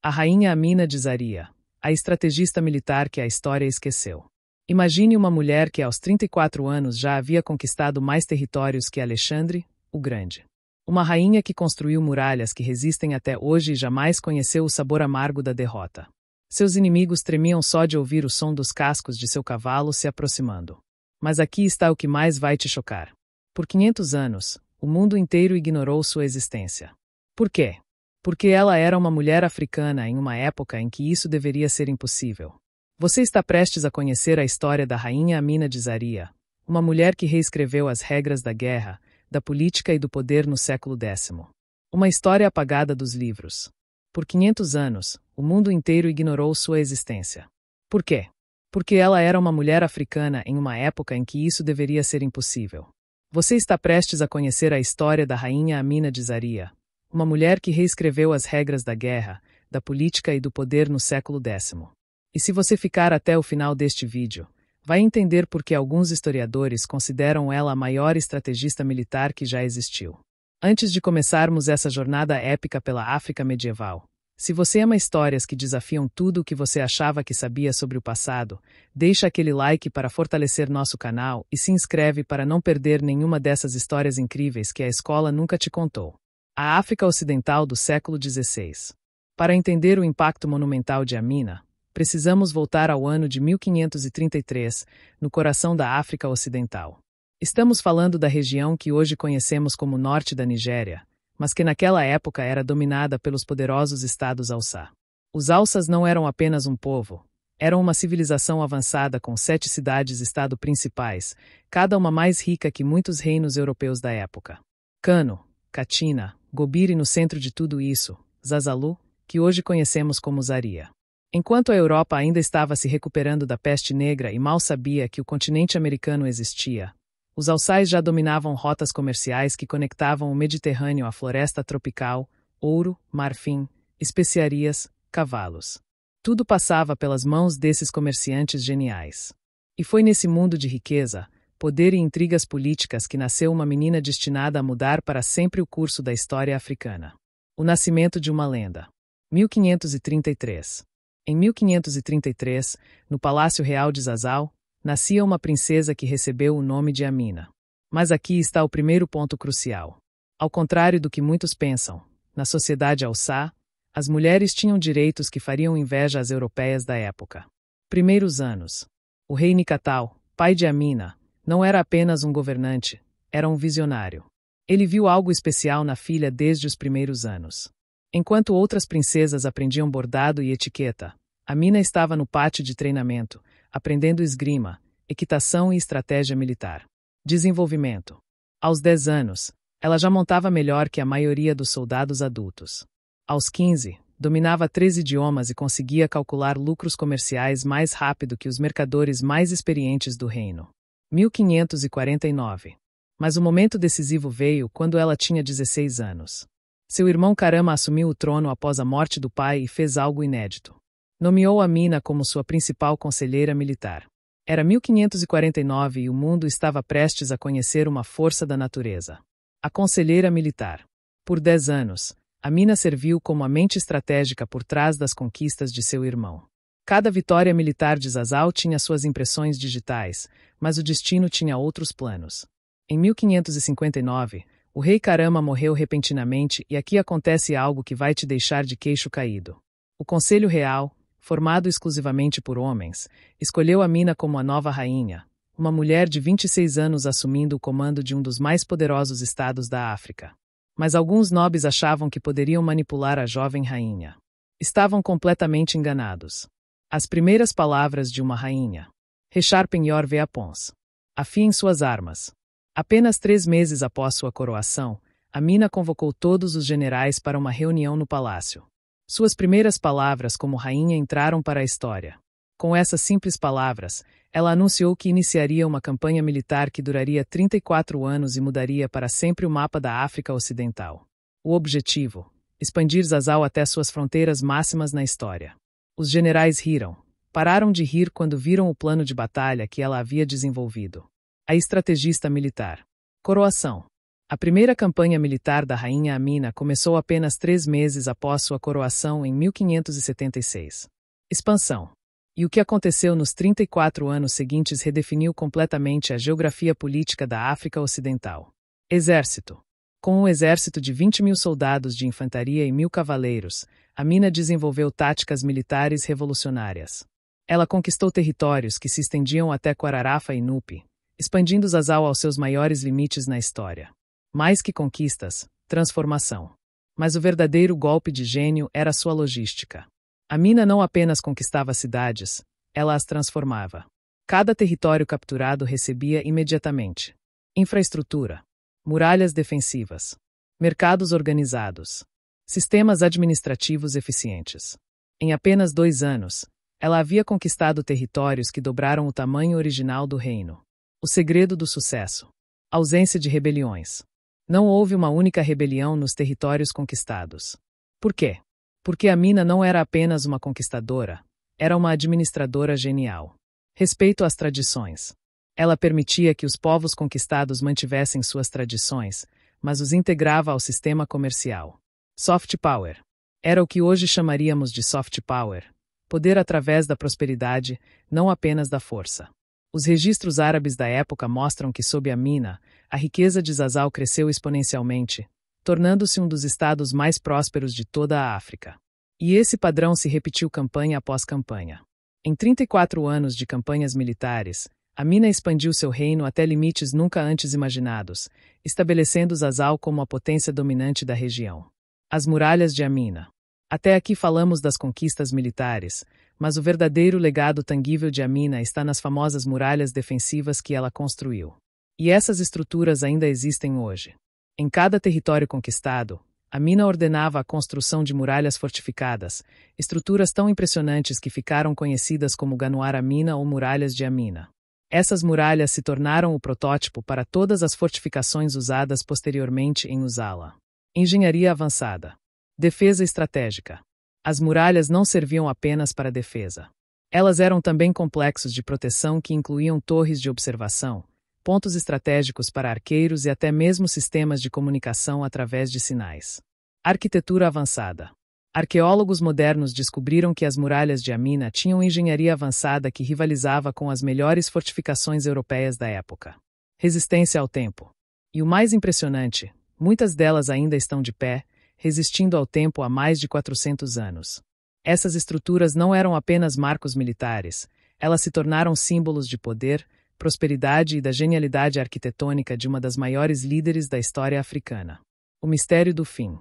A rainha Amina de Zaria, a estrategista militar que a história esqueceu. Imagine uma mulher que aos 34 anos já havia conquistado mais territórios que Alexandre, o Grande. Uma rainha que construiu muralhas que resistem até hoje e jamais conheceu o sabor amargo da derrota. Seus inimigos tremiam só de ouvir o som dos cascos de seu cavalo se aproximando. Mas aqui está o que mais vai te chocar. Por 500 anos, o mundo inteiro ignorou sua existência. Por quê? Porque ela era uma mulher africana em uma época em que isso deveria ser impossível. Você está prestes a conhecer a história da rainha Amina de Zaria, uma mulher que reescreveu as regras da guerra, da política e do poder no século X. Uma história apagada dos livros. Por 500 anos, o mundo inteiro ignorou sua existência. Por quê? Porque ela era uma mulher africana em uma época em que isso deveria ser impossível. Você está prestes a conhecer a história da rainha Amina de Zaria, uma mulher que reescreveu as regras da guerra, da política e do poder no século X. E se você ficar até o final deste vídeo, vai entender por que alguns historiadores consideram ela a maior estrategista militar que já existiu. Antes de começarmos essa jornada épica pela África medieval, se você ama histórias que desafiam tudo o que você achava que sabia sobre o passado, deixa aquele like para fortalecer nosso canal e se inscreve para não perder nenhuma dessas histórias incríveis que a escola nunca te contou. A África Ocidental do século XVI. Para entender o impacto monumental de Amina, precisamos voltar ao ano de 1533, no coração da África Ocidental. Estamos falando da região que hoje conhecemos como Norte da Nigéria, mas que naquela época era dominada pelos poderosos estados Hausa. Os Hausas não eram apenas um povo, eram uma civilização avançada com 7 cidades-estado principais, cada uma mais rica que muitos reinos europeus da época. Kano, Katina, Gobir e no centro de tudo isso, Zazalu, que hoje conhecemos como Zaria. Enquanto a Europa ainda estava se recuperando da peste negra e mal sabia que o continente americano existia, os Hausais já dominavam rotas comerciais que conectavam o Mediterrâneo à floresta tropical, ouro, marfim, especiarias, cavalos. Tudo passava pelas mãos desses comerciantes geniais. E foi nesse mundo de riqueza, poder e intrigas políticas que nasceu uma menina destinada a mudar para sempre o curso da história africana. O nascimento de uma lenda. 1533. Em 1533, no Palácio Real de Zazal, nascia uma princesa que recebeu o nome de Amina. Mas aqui está o primeiro ponto crucial. Ao contrário do que muitos pensam, na sociedade Hausa, as mulheres tinham direitos que fariam inveja às europeias da época. Primeiros anos. O rei Nicatal, pai de Amina, não era apenas um governante, era um visionário. Ele viu algo especial na filha desde os primeiros anos. Enquanto outras princesas aprendiam bordado e etiqueta, Amina estava no pátio de treinamento, aprendendo esgrima, equitação e estratégia militar. Desenvolvimento. Aos 10 anos, ela já montava melhor que a maioria dos soldados adultos. Aos 15, dominava 3 idiomas e conseguia calcular lucros comerciais mais rápido que os mercadores mais experientes do reino. 1549. Mas o momento decisivo veio quando ela tinha 16 anos. Seu irmão Karama assumiu o trono após a morte do pai e fez algo inédito. Nomeou Amina como sua principal conselheira militar. Era 1549 e o mundo estava prestes a conhecer uma força da natureza. A conselheira militar. Por 10 anos, Amina serviu como a mente estratégica por trás das conquistas de seu irmão. Cada vitória militar de Zazal tinha suas impressões digitais, mas o destino tinha outros planos. Em 1559, o rei Karama morreu repentinamente e aqui acontece algo que vai te deixar de queixo caído. O Conselho Real, formado exclusivamente por homens, escolheu Amina como a nova rainha, uma mulher de 26 anos assumindo o comando de um dos mais poderosos estados da África. Mas alguns nobres achavam que poderiam manipular a jovem rainha. Estavam completamente enganados. As primeiras palavras de uma rainha. Recharpem yor veapons. Afiem suas armas. Apenas 3 meses após sua coroação, Amina convocou todos os generais para uma reunião no palácio. Suas primeiras palavras como rainha entraram para a história. Com essas simples palavras, ela anunciou que iniciaria uma campanha militar que duraria 34 anos e mudaria para sempre o mapa da África Ocidental. O objetivo: expandir Zazal até suas fronteiras máximas na história. Os generais riram. Pararam de rir quando viram o plano de batalha que ela havia desenvolvido. A estrategista militar. Coroação. A primeira campanha militar da rainha Amina começou apenas 3 meses após sua coroação em 1576. Expansão. E o que aconteceu nos 34 anos seguintes redefiniu completamente a geografia política da África Ocidental. Exército. Com um exército de 20.000 soldados de infantaria e 1.000 cavaleiros, Amina desenvolveu táticas militares revolucionárias. Ela conquistou territórios que se estendiam até Guararafa e Nupe, expandindo Zazzau aos seus maiores limites na história. Mais que conquistas, transformação. Mas o verdadeiro golpe de gênio era sua logística. Amina não apenas conquistava cidades, ela as transformava. Cada território capturado recebia imediatamente infraestrutura, muralhas defensivas, mercados organizados, sistemas administrativos eficientes. Em apenas 2 anos, ela havia conquistado territórios que dobraram o tamanho original do reino. O segredo do sucesso. Ausência de rebeliões. Não houve uma única rebelião nos territórios conquistados. Por quê? Porque Amina não era apenas uma conquistadora, era uma administradora genial. Respeito às tradições. Ela permitia que os povos conquistados mantivessem suas tradições, mas os integrava ao sistema comercial. Soft power. Era o que hoje chamaríamos de soft power. Poder através da prosperidade, não apenas da força. Os registros árabes da época mostram que sob Amina, a riqueza de Zazzau cresceu exponencialmente, tornando-se um dos estados mais prósperos de toda a África. E esse padrão se repetiu campanha após campanha. Em 34 anos de campanhas militares, Amina expandiu seu reino até limites nunca antes imaginados, estabelecendo Zazzau como a potência dominante da região. As muralhas de Amina. Até aqui falamos das conquistas militares, mas o verdadeiro legado tangível de Amina está nas famosas muralhas defensivas que ela construiu. E essas estruturas ainda existem hoje. Em cada território conquistado, Amina ordenava a construção de muralhas fortificadas, estruturas tão impressionantes que ficaram conhecidas como Ganuar Amina ou Muralhas de Amina. Essas muralhas se tornaram o protótipo para todas as fortificações usadas posteriormente em Usala. Engenharia avançada. Defesa estratégica. As muralhas não serviam apenas para defesa. Elas eram também complexos de proteção que incluíam torres de observação, pontos estratégicos para arqueiros e até mesmo sistemas de comunicação através de sinais. Arquitetura avançada. Arqueólogos modernos descobriram que as muralhas de Amina tinham engenharia avançada que rivalizava com as melhores fortificações europeias da época. Resistência ao tempo. E o mais impressionante, muitas delas ainda estão de pé, resistindo ao tempo há mais de 400 anos. Essas estruturas não eram apenas marcos militares, elas se tornaram símbolos de poder, prosperidade e da genialidade arquitetônica de uma das maiores líderes da história africana. O mistério do fim.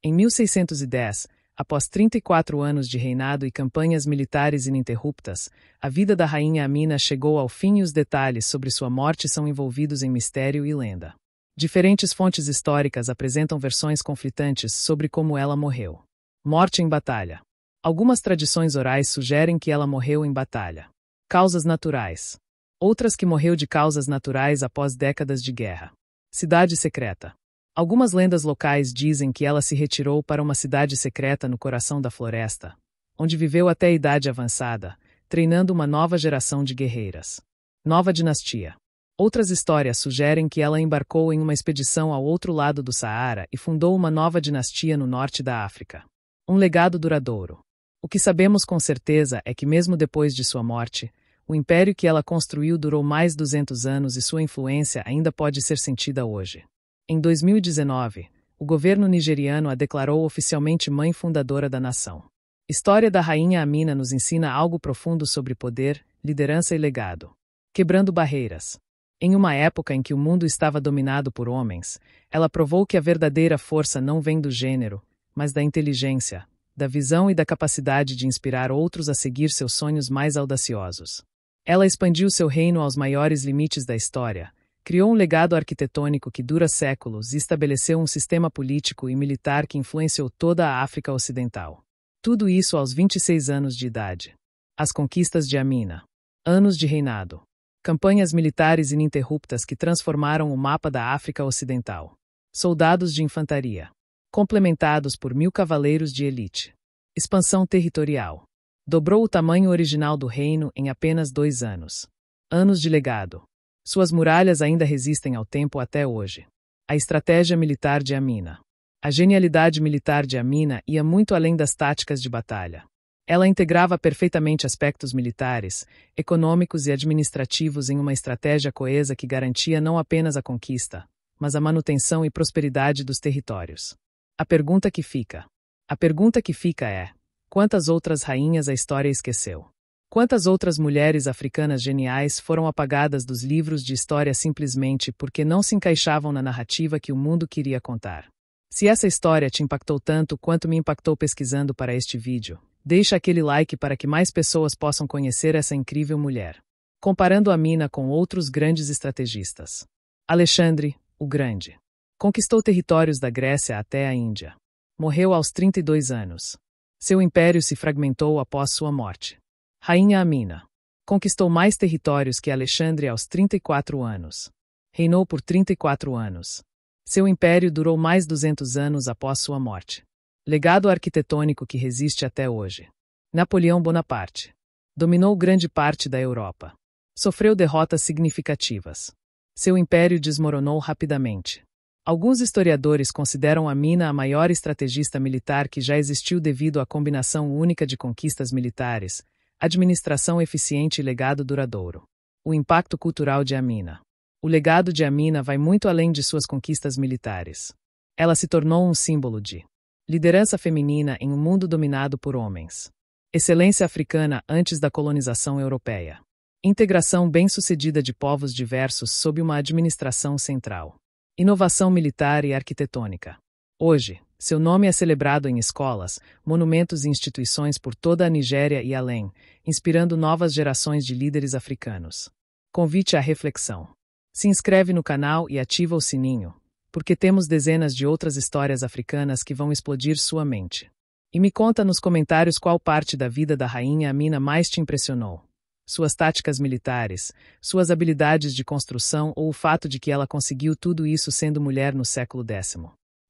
Em 1610, após 34 anos de reinado e campanhas militares ininterruptas, a vida da rainha Amina chegou ao fim e os detalhes sobre sua morte são envolvidos em mistério e lenda. Diferentes fontes históricas apresentam versões conflitantes sobre como ela morreu. Morte em batalha. Algumas tradições orais sugerem que ela morreu em batalha. Causas naturais. Outras que morreu de causas naturais após décadas de guerra. Cidade secreta. Algumas lendas locais dizem que ela se retirou para uma cidade secreta no coração da floresta, onde viveu até a idade avançada, treinando uma nova geração de guerreiras. Nova dinastia. Outras histórias sugerem que ela embarcou em uma expedição ao outro lado do Saara e fundou uma nova dinastia no norte da África. Um legado duradouro. O que sabemos com certeza é que mesmo depois de sua morte, o império que ela construiu durou mais de 200 anos e sua influência ainda pode ser sentida hoje. Em 2019, o governo nigeriano a declarou oficialmente mãe fundadora da nação. História da rainha Amina nos ensina algo profundo sobre poder, liderança e legado. Quebrando barreiras. Em uma época em que o mundo estava dominado por homens, ela provou que a verdadeira força não vem do gênero, mas da inteligência, da visão e da capacidade de inspirar outros a seguir seus sonhos mais audaciosos. Ela expandiu seu reino aos maiores limites da história, criou um legado arquitetônico que dura séculos e estabeleceu um sistema político e militar que influenciou toda a África Ocidental. Tudo isso aos 26 anos de idade. As conquistas de Amina. Anos de reinado. Campanhas militares ininterruptas que transformaram o mapa da África Ocidental. Soldados de infantaria. Complementados por 1.000 cavaleiros de elite. Expansão territorial. Dobrou o tamanho original do reino em apenas 2 anos. Anos de legado. Suas muralhas ainda resistem ao tempo até hoje. A estratégia militar de Amina. A genialidade militar de Amina ia muito além das táticas de batalha. Ela integrava perfeitamente aspectos militares, econômicos e administrativos em uma estratégia coesa que garantia não apenas a conquista, mas a manutenção e prosperidade dos territórios. A pergunta que fica é: quantas outras rainhas a história esqueceu? Quantas outras mulheres africanas geniais foram apagadas dos livros de história simplesmente porque não se encaixavam na narrativa que o mundo queria contar? Se essa história te impactou tanto quanto me impactou pesquisando para este vídeo, deixa aquele like para que mais pessoas possam conhecer essa incrível mulher. Comparando Amina com outros grandes estrategistas. Alexandre, o Grande. Conquistou territórios da Grécia até a Índia. Morreu aos 32 anos. Seu império se fragmentou após sua morte. Rainha Amina. Conquistou mais territórios que Alexandre aos 34 anos. Reinou por 34 anos. Seu império durou mais 200 anos após sua morte. Legado arquitetônico que resiste até hoje. Napoleão Bonaparte. Dominou grande parte da Europa. Sofreu derrotas significativas. Seu império desmoronou rapidamente. Alguns historiadores consideram Amina a maior estrategista militar que já existiu devido à combinação única de conquistas militares, administração eficiente e legado duradouro. O impacto cultural de Amina. O legado de Amina vai muito além de suas conquistas militares. Ela se tornou um símbolo de liderança feminina em um mundo dominado por homens. Excelência africana antes da colonização europeia. Integração bem-sucedida de povos diversos sob uma administração central. Inovação militar e arquitetônica. Hoje, seu nome é celebrado em escolas, monumentos e instituições por toda a Nigéria e além, inspirando novas gerações de líderes africanos. Convite à reflexão. Se inscreve no canal e ativa o sininho, porque temos dezenas de outras histórias africanas que vão explodir sua mente. E me conta nos comentários qual parte da vida da rainha Amina mais te impressionou. Suas táticas militares, suas habilidades de construção ou o fato de que ela conseguiu tudo isso sendo mulher no século X.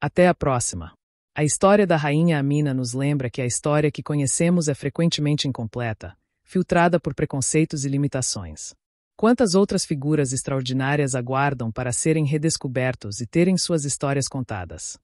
Até a próxima! A história da rainha Amina nos lembra que a história que conhecemos é frequentemente incompleta, filtrada por preconceitos e limitações. Quantas outras figuras extraordinárias aguardam para serem redescobertos e terem suas histórias contadas?